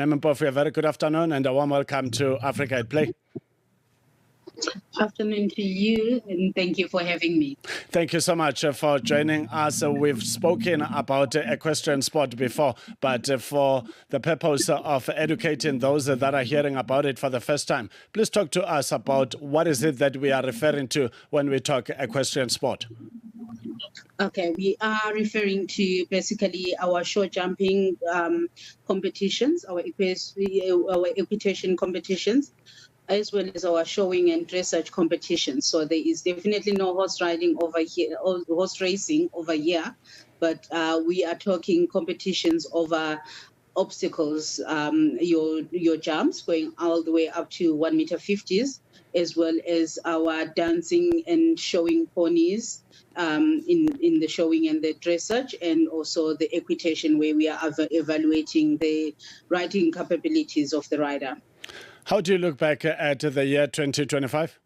Mpofu, a very good afternoon and a warm welcome to Africa at Play. Afternoon to you, and thank you for having me. Thank you so much for joining us. We've spoken about equestrian sport before, but for the purpose of educating those that are hearing about it for the first time, please talk to us about what is it that we are referring to when we talk equestrian sport. Okay, we are referring to basically our show jumping competitions, our equitation competitions, as well as our showing and dressage competitions. So there is definitely no horse riding over here, or horse racing over here, but we are talking competitions over obstacles, your jumps going all the way up to 1.50 meters, as well as our dancing and showing ponies in the showing and the dressage, and also the equitation where we are evaluating the riding capabilities of the rider. How do you look back at the year 2025?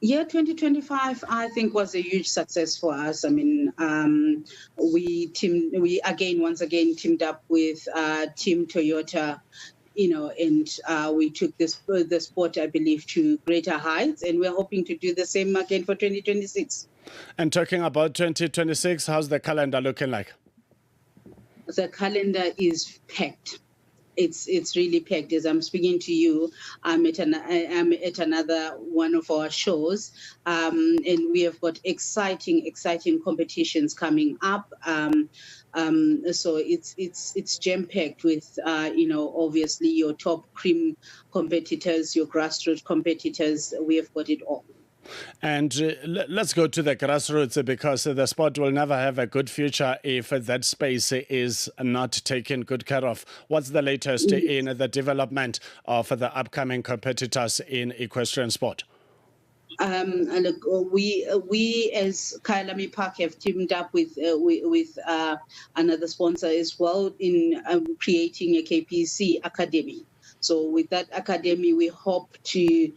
Year 2025, I think, was a huge success for us. I mean, we once again teamed up with Team Toyota, and we took the sport, I believe, to greater heights, and we're hoping to do the same again for 2026. And talking about 2026, how's the calendar looking like? The calendar is packed. It's really packed. As I'm speaking to you, I'm at another one of our shows, and we have got exciting competitions coming up. So it's jam packed with obviously your top cream competitors, your grassroots competitors. We have got it all. And let's go to the grassroots, because the sport will never have a good future if that space is not taken good care of. What's the latest in the development of the upcoming competitors in equestrian sport? Look, we as Kyalami Park have teamed up with another sponsor as well in creating a KPC academy. So with that academy, we hope to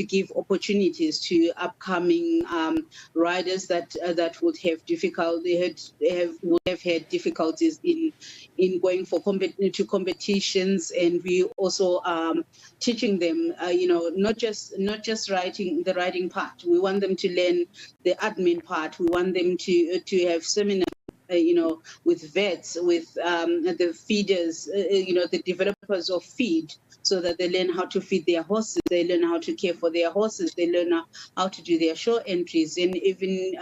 give opportunities to upcoming riders that would have had difficulties in going to competitions, and we also teaching them not just writing the riding part. We want them to learn the admin part. We want them to have seminars, with vets, with the feeders, the developers of feed, so that they learn how to feed their horses, they learn how to care for their horses, they learn how to do their show entries, and even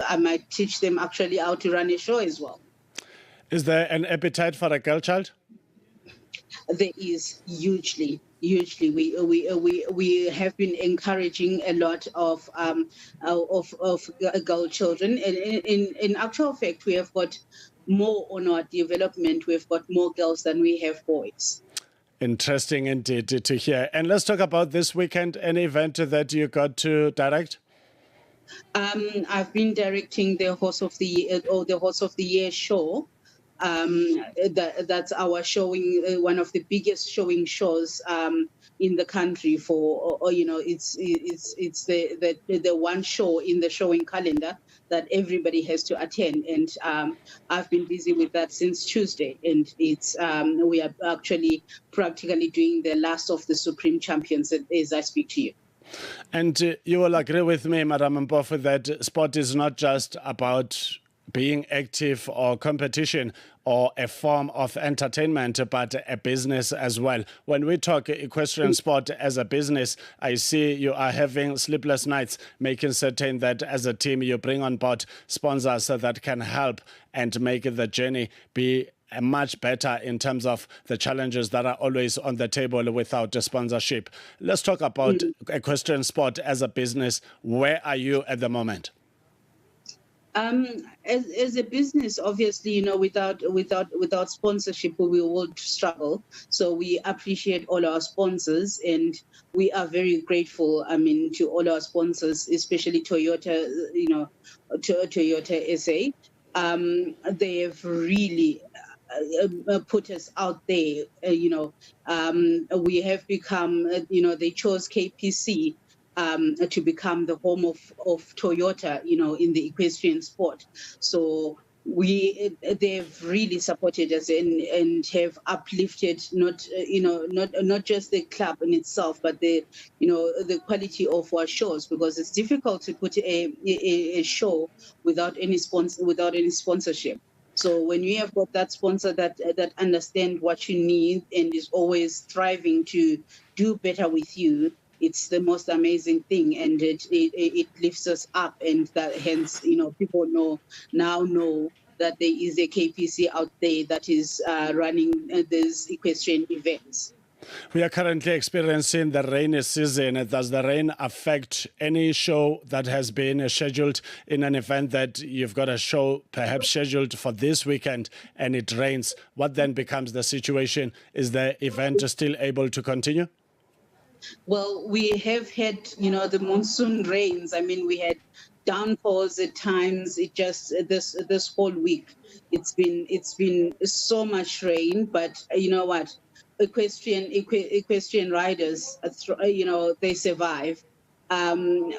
I might teach them actually how to run a show as well. Is there an appetite for a girl child? There is hugely. We have been encouraging a lot of girl children. In actual fact, we have got more on our development. We've got more girls than we have boys. Interesting indeed to hear. And let's talk about this weekend. Any event that you got to direct? I've been directing the Horse of the Year show. That's our showing, one of the biggest showing shows in the country. For it's the one show in the showing calendar that everybody has to attend, and I've been busy with that since Tuesday, and it's we are actually practically doing the last of the Supreme Champions as I speak to you. And you will agree with me, Madam Mpofu, that sport is not just about being active or competition or a form of entertainment, but a business as well. When we talk equestrian sport as a business, I see you are having sleepless nights, making certain that as a team you bring on board sponsors that can help and make the journey be much better in terms of the challenges that are always on the table without a sponsorship. Let's talk about equestrian sport as a business. Where are you at the moment? As a business, obviously, without sponsorship, we will struggle. So we appreciate all our sponsors, and we are very grateful. To all our sponsors, especially Toyota. Toyota SA. They have really put us out there. We have become. They chose KPC to become the home of Toyota, in the equestrian sport. So they've really supported us and have uplifted not just the club in itself, but the quality of our shows, because it's difficult to put a show without any sponsorship. So when you have got that sponsor that understand what you need and is always striving to do better with you, it's the most amazing thing, and it lifts us up, and that hence people now know that there is a KPC out there that is running these equestrian events. We are currently experiencing the rainy season. Does the rain affect any show that has been scheduled in an event that you've got a show perhaps scheduled for this weekend and it rains? What then becomes the situation? Is the event still able to continue? Well, we have had, the monsoon rains. I mean, we had downpours at times. It just this whole week, it's been so much rain. But you know what? Equestrian riders, they survive.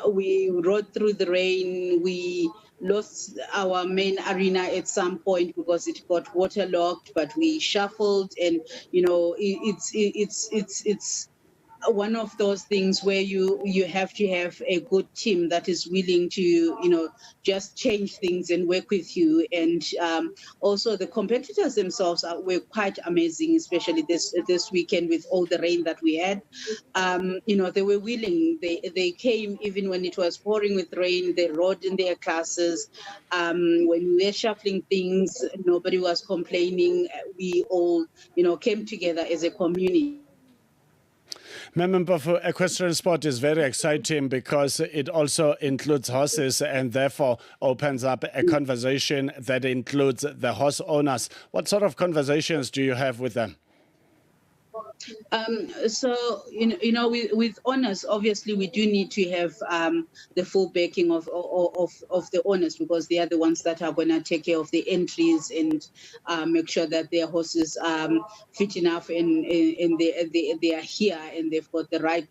We rode through the rain. We lost our main arena at some point because it got waterlogged, but we shuffled, and it's one of those things where you have to have a good team that is willing to just change things and work with you. And also the competitors themselves were quite amazing, especially this weekend with all the rain that we had. They were willing. They came even when it was pouring with rain. They rode in their classes. When we were shuffling things, nobody was complaining. We all came together as a community. Mpofu, equestrian sport is very exciting because it also includes horses and therefore opens up a conversation that includes the horse owners. What sort of conversations do you have with them? So with owners, obviously we do need to have the full backing of the owners, because they are the ones that are going to take care of the entries and make sure that their horses fit enough and they are here and they've got the right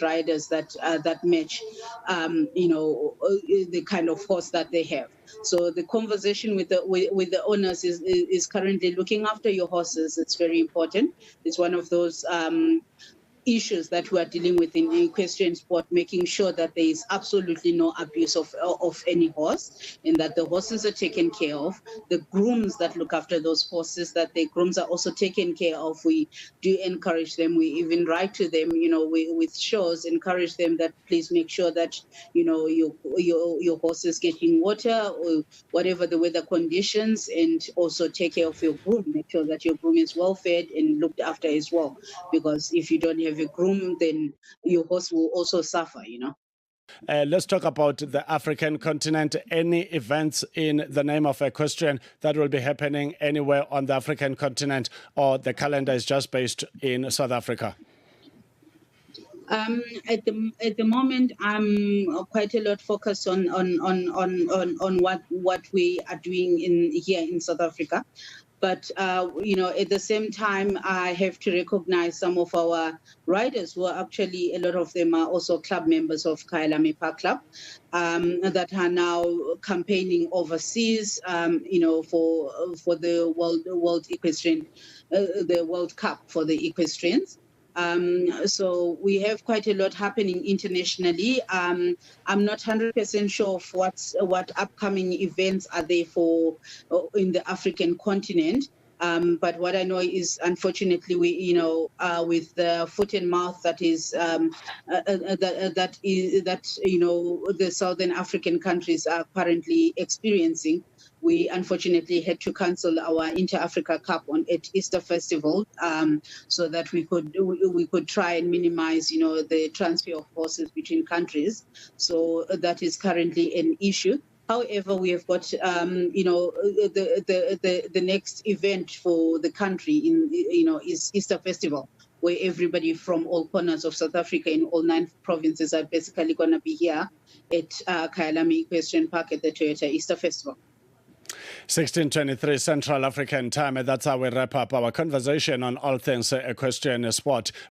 riders that match the kind of horse that they have. So the conversation with the owners is currently looking after your horses. It's very important. It's one of those issues that we are dealing with in equestrian sport, making sure that there is absolutely no abuse of any horse, and that the horses are taken care of. The grooms that look after those horses, that the grooms are also taken care of. We do encourage them. We even write to them, with shows, encourage them that please make sure that your horse is getting water or whatever the weather conditions, and also take care of your groom. Make sure that your groom is well fed and looked after as well, because if you don't have a groom, then your horse will also suffer, Let's talk about the African continent. Any events in the name of equestrian that will be happening anywhere on the African continent, or the calendar is just based in South Africa? At the moment, I'm quite a lot focused on what we are doing here in South Africa. But, at the same time, I have to recognize some of our riders who are actually, a lot of them are also club members of Kyalami Park Club, that are now campaigning overseas, for the World Equestrian, the World Cup for the equestrians. So we have quite a lot happening internationally. I'm not 100% sure of what upcoming events are there for in the African continent. But what I know is, unfortunately, we, with the foot and mouth that is the Southern African countries are currently experiencing, we unfortunately had to cancel our Inter-Africa Cup at Easter Festival, so that we could try and minimize, the transfer of horses between countries. So that is currently an issue. However, we have got, the next event for the country is Easter Festival, where everybody from all corners of South Africa in all 9 provinces are basically going to be here at Kyalami Equestrian Park at the Toyota Easter Festival. 16:23 Central African Time. That's how we wrap up our conversation on all things equestrian sport.